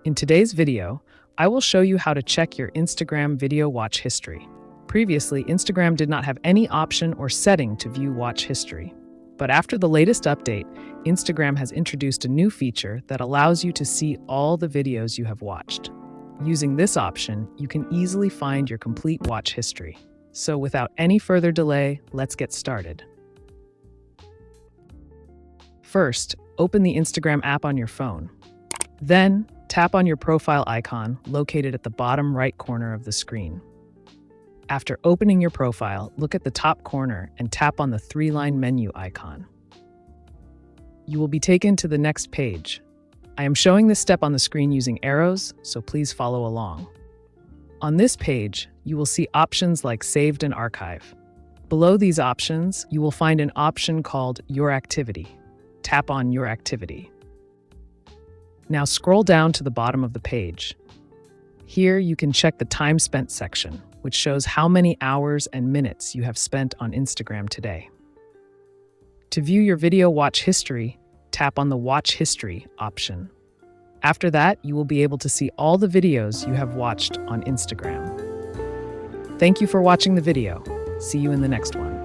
In today's video, I will show you how to check your Instagram video watch history. Previously, Instagram did not have any option or setting to view watch history. But after the latest update, Instagram has introduced a new feature that allows you to see all the videos you have watched. Using this option, you can easily find your complete watch history. So without any further delay, let's get started. First, open the Instagram app on your phone. Then, tap on your profile icon located at the bottom right corner of the screen. After opening your profile, look at the top corner and tap on the three-line menu icon. You will be taken to the next page. I am showing this step on the screen using arrows, so please follow along. On this page, you will see options like Saved and Archive. Below these options, you will find an option called Your Activity. Tap on Your Activity. Now scroll down to the bottom of the page. Here you can check the time spent section, which shows how many hours and minutes you have spent on Instagram today. To view your video watch history, tap on the Watch History option. After that, you will be able to see all the videos you have watched on Instagram. Thank you for watching the video. See you in the next one.